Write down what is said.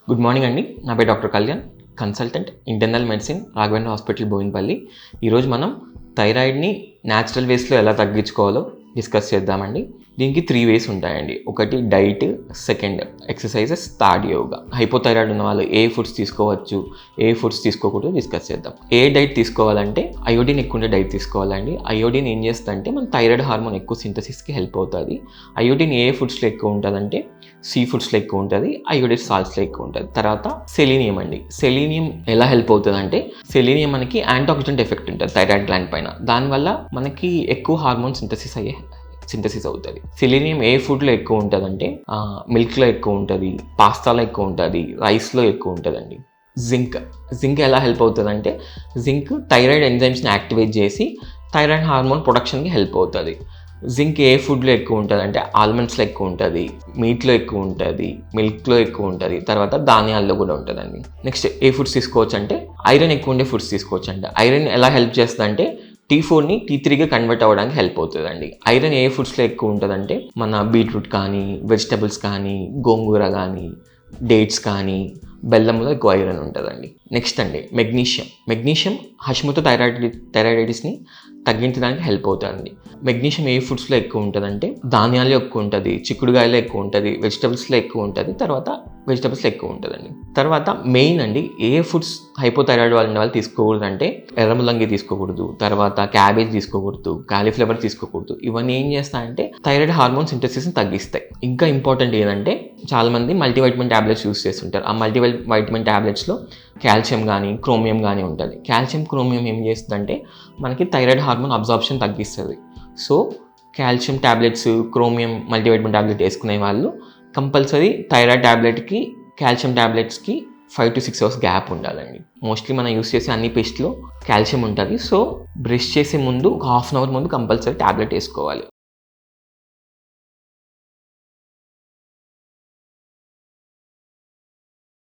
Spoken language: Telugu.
గుడ్ మార్నింగ్ అండి. నా పేరు doctor Kalyan, consultant internal medicine Raghavendra hospital Bowenpally. ఈరోజు మనం థైరాయిడ్ని న్యాచురల్ వేస్లో ఎలా తగ్గించుకోవాలో డిస్కస్ చేద్దామండి. దీనికి 3 వేస్ ఉంటాయండి. ఒకటి diet, second exercises, third yoga. Hypothyroid ఉన్న వాళ్ళు ఏ ఫుడ్స్ తీసుకోవచ్చు, ఏ ఫుడ్స్ తీసుకోకూడదు డిస్కస్ చేద్దాం. ఏ డైట్ తీసుకోవాలంటే అయోడిన్ ఎక్కువ ఉండే డైట్ తీసుకోవాలండి. అయోడిన్ ఏం చేస్తుందంటే మన థైరాయిడ్ హార్మోన్ ఎక్కువ సింథసిస్కి హెల్ప్ అవుతుంది. అయోడిన్ ఏ ఫుడ్స్లో ఎక్కువ ఉంటుందంటే సీ ఫుడ్స్లో ఎక్కువ ఉంటుంది, అయోడైడ్ సాల్ట్స్లో ఎక్కువ ఉంటుంది. తర్వాత సెలీనియం అండి. సెలీనియం ఎలా హెల్ప్ అవుతుంది అంటే సెలీనియం మనకి యాంటీఆక్సిడెంట్ ఎఫెక్ట్ ఉంటుంది థైరాయిడ్ గ్లాండ్ పైన. దానివల్ల మనకి ఎక్కువ హార్మోన్ సింథసిస్ అవుతుంది. సెలీనియం ఏ ఫుడ్లో ఎక్కువ ఉంటుందంటే మిల్క్లో ఎక్కువ ఉంటుంది, పాస్తాలో ఎక్కువ ఉంటుంది, రైస్లో ఎక్కువ ఉంటుందండి. జింక్ ఎలా హెల్ప్ అవుతుందంటే జింక్ థైరాయిడ్ ఎంజైమ్స్ని యాక్టివేట్ చేసి థైరాయిడ్ హార్మోన్ ప్రొడక్షన్కి హెల్ప్ అవుతుంది. జింక్ ఏ ఫుడ్లో ఎక్కువ ఉంటుంది అంటే ఆల్మండ్స్లో ఎక్కువ ఉంటుంది, మీట్లో ఎక్కువ ఉంటుంది, మిల్క్లో ఎక్కువ ఉంటుంది, తర్వాత ధాన్యాల్లో కూడా ఉంటుందండి. నెక్స్ట్ ఏ ఫుడ్స్ తీసుకోవచ్చు అంటే ఐరన్ ఎక్కువ ఉండే ఫుడ్స్ తీసుకోవచ్చు అండి. ఐరన్ ఎలా హెల్ప్ చేస్తుంది అంటే T4ని T3గా కన్వర్ట్ అవ్వడానికి హెల్ప్ అవుతుందండి. ఐరన్ ఏ ఫుడ్స్లో ఎక్కువ ఉంటుందంటే మన బీట్రూట్ కానీ, వెజిటబుల్స్ కానీ, గోంగూర కానీ, డేట్స్ కానీ, బెల్లంలో ఎక్కువ ఐరన్ ఉంటుందండి. నెక్స్ట్ అండి మెగ్నీషియం హష్మతో థైరాయిడైటిస్ని తగ్గించడానికి హెల్ప్ అవుతుంది. మెగ్నీషియం ఏ ఫుడ్స్లో ఎక్కువ ఉంటుందంటే ధాన్యాల్లో ఎక్కువ ఉంటుంది, చిక్కుడుగాయలో ఎక్కువ ఉంటుంది, వెజిటబుల్స్లో ఎక్కువ ఉంటుంది, తర్వాత వెజిటబుల్స్లో ఎక్కువ ఉంటుందండి. తర్వాత మెయిన్ అండి ఏ ఫుడ్స్ హైపోథైరాయిడ్ వాళ్ళు తీసుకోకూడదు అంటే ఎర్రముల్లంగి తీసుకోకూడదు, తర్వాత క్యాబేజ్ తీసుకోకూడదు, కాలీఫ్లవర్ తీసుకోకూడదు. ఇవన్నీ ఏం చేస్తాయంటే థైరాయిడ్ హార్మోన్ సింథసిస్ని తగ్గిస్తాయి. ఇంకా ఇంపార్టెంట్ ఏంటంటే చాలామంది మల్టీవైటమిన్ ట్యాబ్లెట్స్ యూస్ చేస్తుంటారు. ఆ మల్టీవైటమిన్ ట్యాబ్లెట్స్లో కాల్షియం కానీ క్రోమియం కానీ ఉంటుంది. కాల్షియం క్రోమియం ఏం చేస్తుందంటే మనకి థైరాయిడ్ హార్మోన్ అబ్జార్ప్షన్ తగ్గిస్తుంది. So calcium tablets, chromium multivitamin tablet వేసుకునే వాళ్ళు కంపల్సరీ థైరాయిడ్ ట్యాబ్లెట్కి, కాల్షియం ట్యాబ్లెట్స్కి 5 to 6 hours గ్యాప్ ఉండాలండి. మోస్ట్లీ మనం యూస్ చేసే అన్ని పేస్ట్లో కాల్షియం ఉంటుంది. సో బ్రష్ చేసే ముందు 1/2 hour ముందు కంపల్సరీ ట్యాబ్లెట్ వేసుకోవాలి.